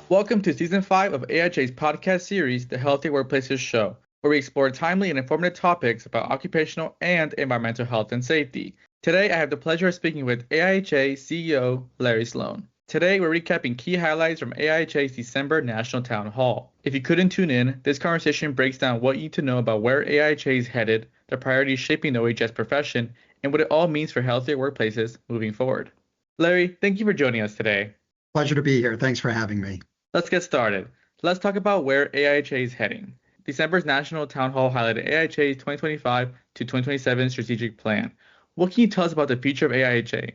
Welcome to Season 5 of AIHA's podcast series, The Healthy Workplaces Show, where we explore timely and informative topics about occupational and environmental health and safety. Today, I have the pleasure of speaking with AIHA CEO Larry Sloan. Today, we're recapping key highlights from AIHA's December National Town Hall. If you couldn't tune in, this conversation breaks down what you need to know about where AIHA is headed, the priorities shaping the OEHS profession, and what it all means for healthier workplaces moving forward. Larry, thank you for joining us today. Pleasure to be here. Thanks for having me. Let's get started. Let's talk about where AIHA is heading. December's National Town Hall highlighted AIHA's 2025 to 2027 strategic plan. What can you tell us about the future of AIHA?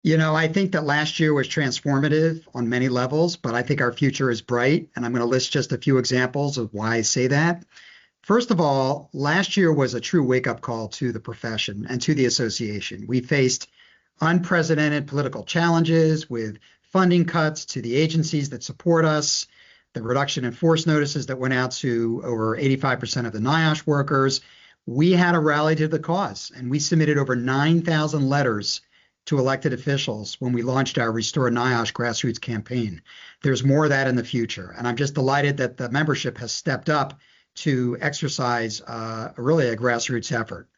I think that last year was transformative on many levels, but I think our future is bright, and I'm going to list just a few examples of why I say that. First of all, last year was a true wake-up call to the profession and to the association. We faced unprecedented political challenges with funding cuts to the agencies that support us, the reduction in force notices that went out to over 85% of the NIOSH workers. We had a rally to the cause, and we submitted over 9,000 letters to elected officials when we launched our Restore NIOSH grassroots campaign. There's more of that in the future, and I'm just delighted that the membership has stepped up to exercise really a grassroots effort.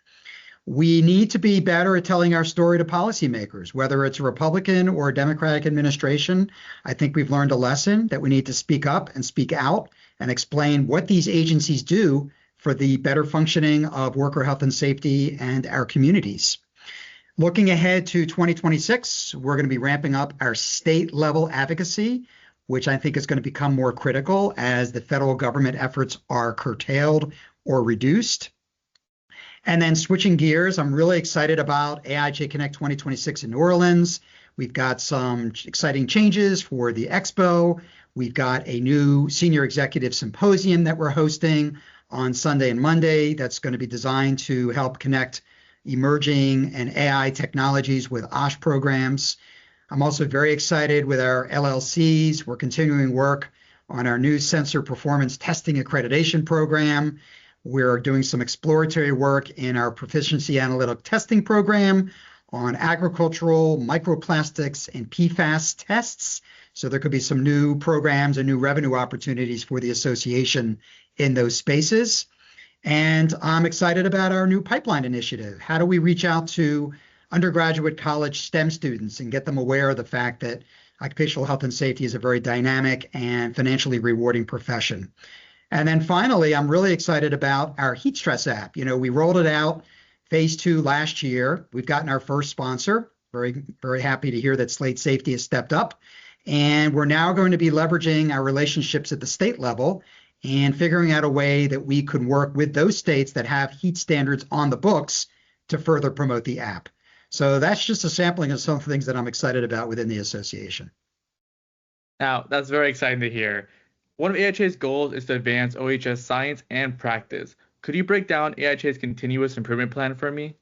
We need to be better at telling our story to policymakers, whether it's a Republican or a Democratic administration. I think we've learned a lesson that we need to speak up and speak out and explain what these agencies do for the better functioning of worker health and safety and our communities. Looking ahead to 2026, we're going to be ramping up our state level advocacy, which I think is going to become more critical as the federal government efforts are curtailed or reduced. And then switching gears, I'm really excited about AIHA Connect 2026 in New Orleans. We've got some exciting changes for the expo. We've got a new senior executive symposium that we're hosting on Sunday and Monday that's going to be designed to help connect emerging and AI technologies with OSH programs. I'm also very excited with our LLCs. We're continuing work on our new sensor performance testing accreditation program. We're doing some exploratory work in our proficiency analytic testing program on agricultural, microplastics, and PFAS tests. So there could be some new programs and new revenue opportunities for the association in those spaces. And I'm excited about our new pipeline initiative. How do we reach out to undergraduate college STEM students and get them aware of the fact that occupational health and safety is a very dynamic and financially rewarding profession? And then finally, I'm really excited about our heat stress app. We rolled it out phase 2 last year. We've gotten our first sponsor. Very, very happy to hear that Slate Safety has stepped up. And we're now going to be leveraging our relationships at the state level and figuring out a way that we could work with those states that have heat standards on the books to further promote the app. So that's just a sampling of some things that I'm excited about within the association. Now, that's very exciting to hear. One of AIHA's goals is to advance OEHS science and practice. Could you break down AIHA's continuous improvement plan for me?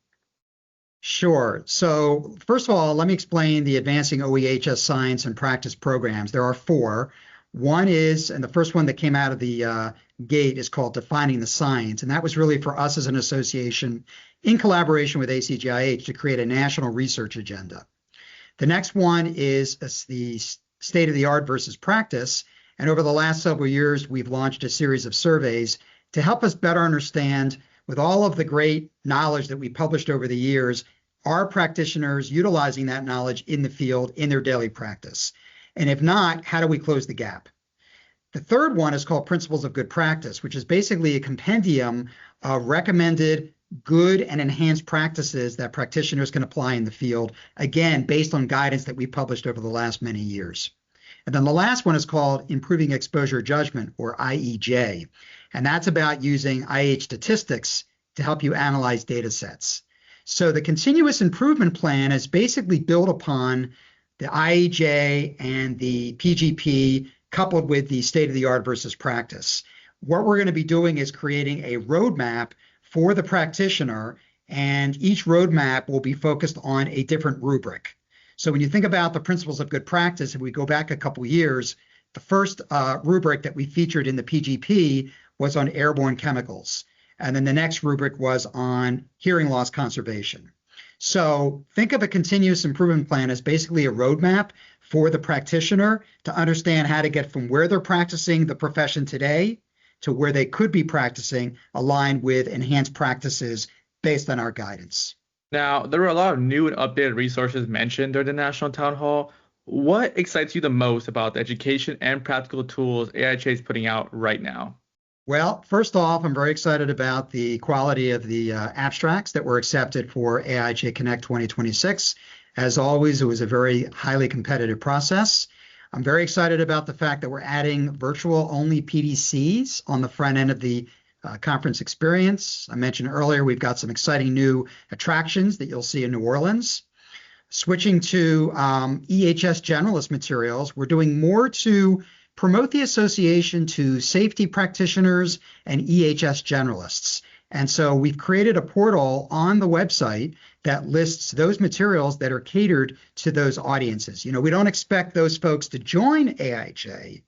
Sure. So first of all, let me explain the Advancing OEHS Science and Practice programs. There are 4. One is, and the first one that came out of the gate is called Defining the Science. And that was really for us as an association in collaboration with ACGIH to create a national research agenda. The next one is the state of the art versus practice. And over the last several years, we've launched a series of surveys to help us better understand, with all of the great knowledge that we published over the years, are practitioners utilizing that knowledge in the field in their daily practice? And if not, how do we close the gap? The third one is called Principles of Good Practice, which is basically a compendium of recommended good and enhanced practices that practitioners can apply in the field, again, based on guidance that we published over the last many years. And then the last one is called Improving Exposure Judgment, or IEJ. And that's about using IH statistics to help you analyze data sets. So the continuous improvement plan is basically built upon the IEJ and the PGP coupled with the state of the art versus practice. What we're going to be doing is creating a roadmap for the practitioner, and each roadmap will be focused on a different rubric. So when you think about the principles of good practice, if we go back a couple years, the first rubric that we featured in the PGP was on airborne chemicals. And then the next rubric was on hearing loss conservation. So think of a continuous improvement plan as basically a roadmap for the practitioner to understand how to get from where they're practicing the profession today to where they could be practicing aligned with enhanced practices based on our guidance. Now, there were a lot of new and updated resources mentioned during the National Town Hall. What excites you the most about the education and practical tools AIHA is putting out right now? Well, first off, I'm very excited about the quality of the abstracts that were accepted for AIHA Connect 2026. As always, it was a very highly competitive process. I'm very excited about the fact that we're adding virtual only PDCs on the front end of the conference experience. I mentioned earlier, we've got some exciting new attractions that you'll see in New Orleans. Switching to EHS generalist materials, we're doing more to promote the association to safety practitioners and EHS generalists. And so we've created a portal on the website that lists those materials that are catered to those audiences. We don't expect those folks to join AIHA,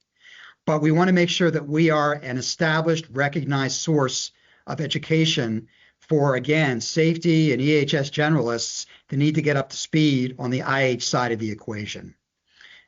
but we want to make sure that we are an established, recognized source of education for, again, safety and EHS generalists that need to get up to speed on the IH side of the equation.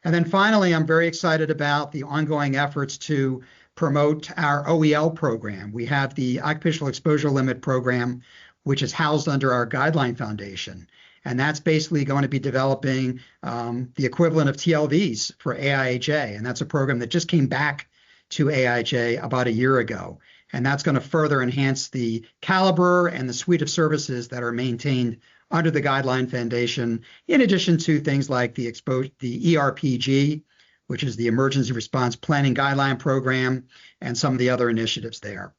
And then finally, I'm very excited about the ongoing efforts to promote our OEL program. We have the Occupational Exposure Limit program, which is housed under our Guideline Foundation. And that's basically going to be developing the equivalent of TLVs for AIHA. And that's a program that just came back to AIHA about a year ago. And that's going to further enhance the caliber and the suite of services that are maintained under the Guideline Foundation, in addition to things like the ERPG, which is the Emergency Response Planning Guideline Program, and some of the other initiatives there.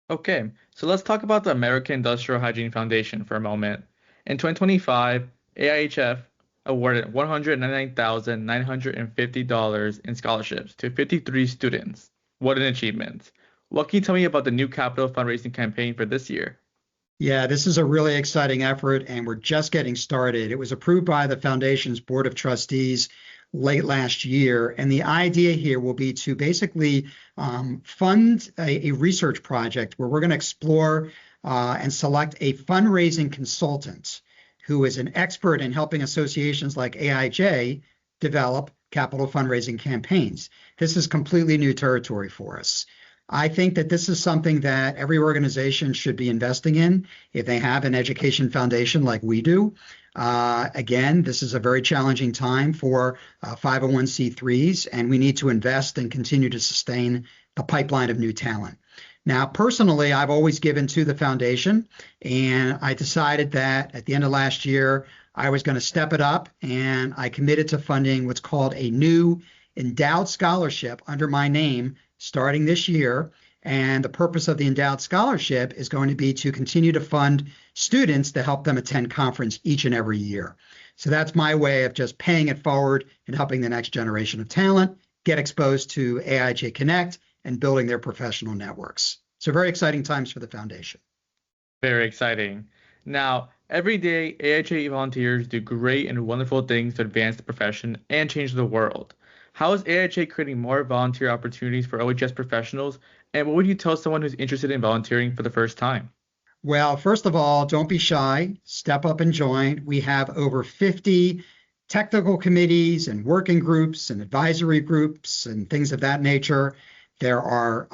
Okay, so let's talk about the American Industrial Hygiene Foundation for a moment. In 2025, AIHF awarded $199,950 in scholarships to 53 students. What an achievement. What can you tell me about the new capital fundraising campaign for this year? Yeah, this is a really exciting effort, and we're just getting started. It was approved by the Foundation's Board of Trustees late last year, and the idea here will be to basically fund a research project where we're going to explore and select a fundraising consultant who is an expert in helping associations like AIJ develop capital fundraising campaigns. This is completely new territory for us. I think that this is something that every organization should be investing in if they have an education foundation like we do. Again, this is a very challenging time for 501c3s, and we need to invest and continue to sustain the pipeline of new talent. Now, personally, I've always given to the foundation, and I decided that at the end of last year, I was going to step it up, and I committed to funding what's called a new endowed scholarship under my name starting this year. And the purpose of the endowed scholarship is going to be to continue to fund students to help them attend conference each and every year. So that's my way of just paying it forward and helping the next generation of talent get exposed to AIHA Connect and building their professional networks. So very exciting times for the foundation. Very exciting. Now, every day, AIHA volunteers do great and wonderful things to advance the profession and change the world. How is AIHA creating more volunteer opportunities for OEHS professionals, and what would you tell someone who's interested in volunteering for the first time? Well, first of all, don't be shy. Step up and join. We have over 50 technical committees and working groups and advisory groups and things of that nature. There's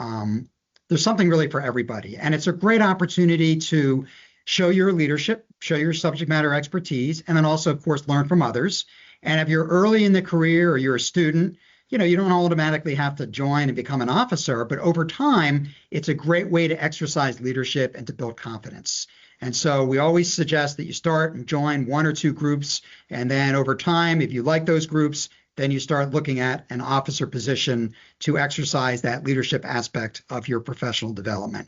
something really for everybody, and it's a great opportunity to show your leadership, show your subject matter expertise, and then also, of course, learn from others. And if you're early in the career or you're a student, you don't automatically have to join and become an officer, but over time, it's a great way to exercise leadership and to build confidence. And so we always suggest that you start and join one or two groups, and then over time, if you like those groups, then you start looking at an officer position to exercise that leadership aspect of your professional development.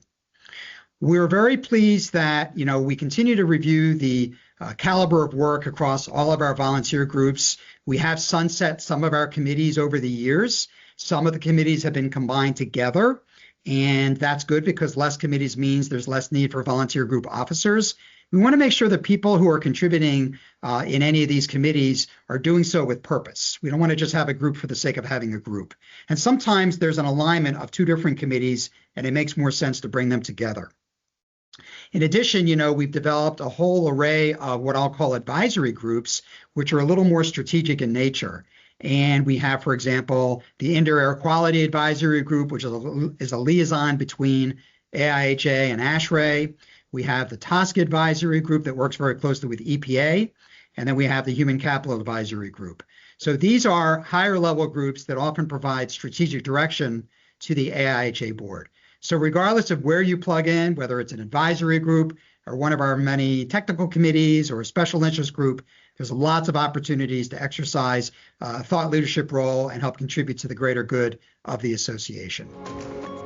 We're very pleased that, we continue to review the caliber of work across all of our volunteer groups. We have sunset some of our committees over the years. Some of the committees have been combined together, and that's good because less committees means there's less need for volunteer group officers. We want to make sure that people who are contributing in any of these committees are doing so with purpose. We don't want to just have a group for the sake of having a group. And sometimes there's an alignment of two different committees, and it makes more sense to bring them together. In addition, we've developed a whole array of what I'll call advisory groups, which are a little more strategic in nature. And we have, for example, the Indoor Air Quality Advisory Group, which is a liaison between AIHA and ASHRAE. We have the TSCA Advisory Group that works very closely with EPA. And then we have the Human Capital Advisory Group. So these are higher level groups that often provide strategic direction to the AIHA board. So regardless of where you plug in, whether it's an advisory group or one of our many technical committees or a special interest group, there's lots of opportunities to exercise a thought leadership role and help contribute to the greater good of the association.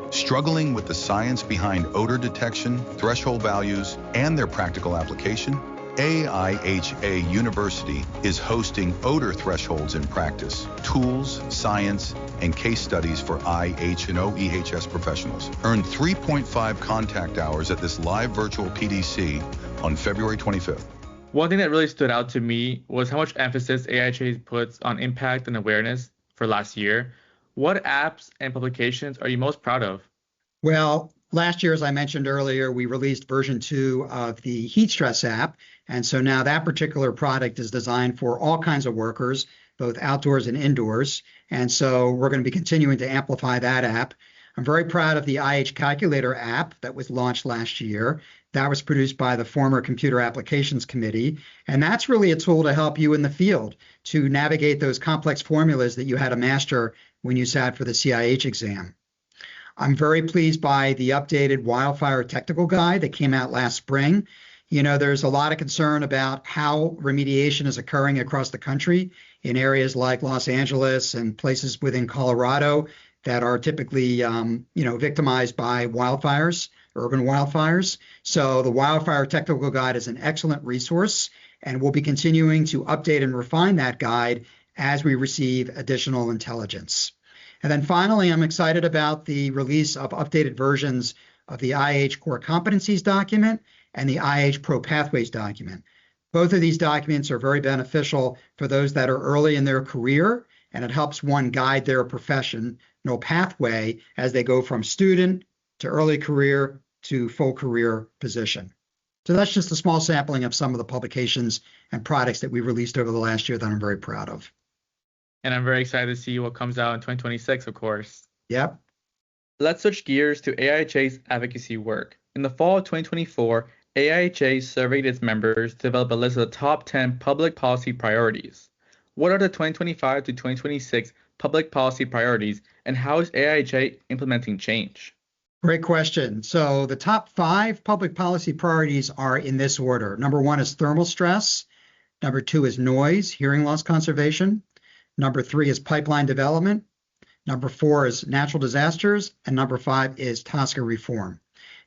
Struggling with the science behind odor detection, threshold values, and their practical application? AIHA University is hosting odor thresholds in practice, tools, science, and case studies for IH and OEHS professionals. Earn 3.5 contact hours at this live virtual PDC on February 25th. One thing that really stood out to me was how much emphasis AIHA puts on impact and awareness for last year. What apps and publications are you most proud of? Well, last year, as I mentioned earlier, we released version 2 of the heat stress app. And so now that particular product is designed for all kinds of workers, both outdoors and indoors. And so we're going to be continuing to amplify that app. I'm very proud of the IH Calculator app that was launched last year. That was produced by the former Computer Applications Committee. And that's really a tool to help you in the field to navigate those complex formulas that you had to master when you sat for the CIH exam. I'm very pleased by the updated wildfire technical guide that came out last spring. There's a lot of concern about how remediation is occurring across the country in areas like Los Angeles and places within Colorado that are typically, victimized by wildfires, urban wildfires. So the wildfire technical guide is an excellent resource, and we'll be continuing to update and refine that guide as we receive additional intelligence. And then finally, I'm excited about the release of updated versions of the IH Core Competencies document and the IH Pro Pathways document. Both of these documents are very beneficial for those that are early in their career, and it helps one guide their professional pathway as they go from student to early career to full career position. So that's just a small sampling of some of the publications and products that we released over the last year that I'm very proud of. And I'm very excited to see what comes out in 2026, of course. Yep. Let's switch gears to AIHA's advocacy work. In the fall of 2024, AIHA surveyed its members to develop a list of the top 10 public policy priorities. What are the 2025 to 2026 public policy priorities, and how is AIHA implementing change? Great question. So the top 5 public policy priorities are in this order. Number 1 is thermal stress. Number 2 is noise, hearing loss conservation. Number 3 is pipeline development. Number 4 is natural disasters. And number 5 is TSCA reform.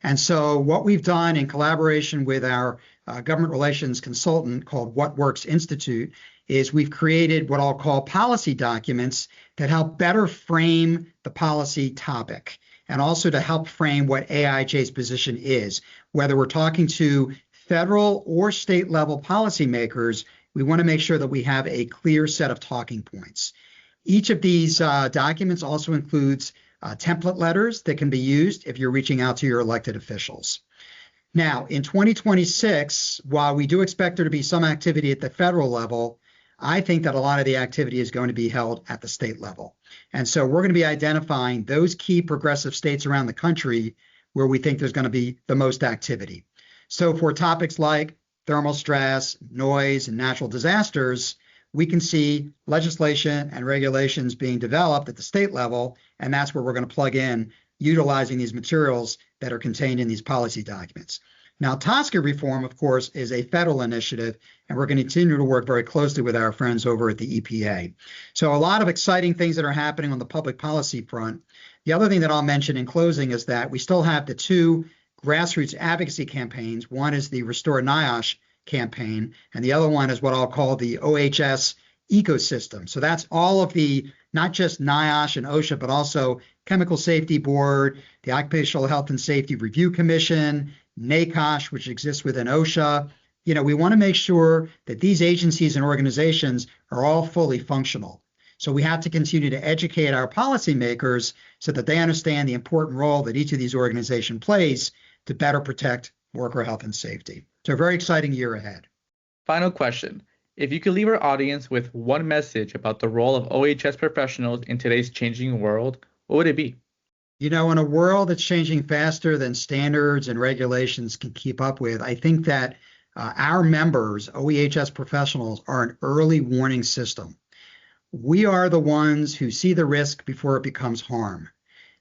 And so what we've done in collaboration with our government relations consultant called What Works Institute is we've created what I'll call policy documents that help better frame the policy topic and also to help frame what AIHA's position is. Whether we're talking to federal or state level policymakers, we want to make sure that we have a clear set of talking points. Each of these documents also includes template letters that can be used if you're reaching out to your elected officials. Now, in 2026, while we do expect there to be some activity at the federal level, I think that a lot of the activity is going to be held at the state level. And so we're going to be identifying those key progressive states around the country where we think there's going to be the most activity. So for topics like thermal stress, noise, and natural disasters, we can see legislation and regulations being developed at the state level, and that's where we're going to plug in utilizing these materials that are contained in these policy documents. Now, TSCA reform, of course, is a federal initiative, and we're going to continue to work very closely with our friends over at the EPA. So a lot of exciting things that are happening on the public policy front. The other thing that I'll mention in closing is that we still have the 2 grassroots advocacy campaigns. One is the Restore NIOSH campaign, and the other one is what I'll call the OHS ecosystem. So that's all of the, not just NIOSH and OSHA, but also Chemical Safety Board, the Occupational Health and Safety Review Commission, NACOSH, which exists within OSHA. We want to make sure that these agencies and organizations are all fully functional. So we have to continue to educate our policymakers so that they understand the important role that each of these organizations plays to better protect worker health and safety. So a very exciting year ahead. Final question. If you could leave our audience with one message about the role of OHS professionals in today's changing world, what would it be? In a world that's changing faster than standards and regulations can keep up with, I think that our members, OEHS professionals, are an early warning system. We are the ones who see the risk before it becomes harm.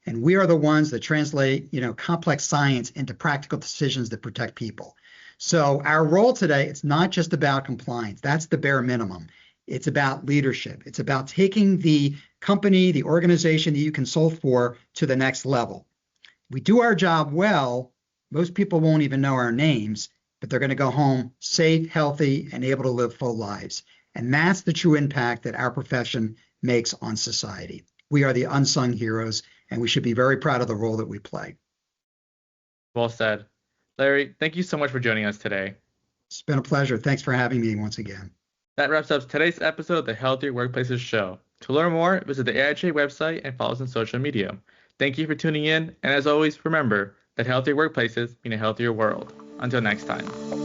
And we are the ones that translate, complex science into practical decisions that protect people. So our role today, it's not just about compliance. That's the bare minimum. It's about leadership. It's about taking the company, the organization that you consult for to the next level. We do our job well. Most people won't even know our names, but they're going to go home safe, healthy, and able to live full lives. And that's the true impact that our profession makes on society. We are the unsung heroes, and we should be very proud of the role that we play. Well said. Larry, thank you so much for joining us today. It's been a pleasure. Thanks for having me once again. That wraps up today's episode of the Healthier Workplaces Show. To learn more, visit the AIHA website and follow us on social media. Thank you for tuning in, and as always, remember that healthier workplaces mean a healthier world. Until next time.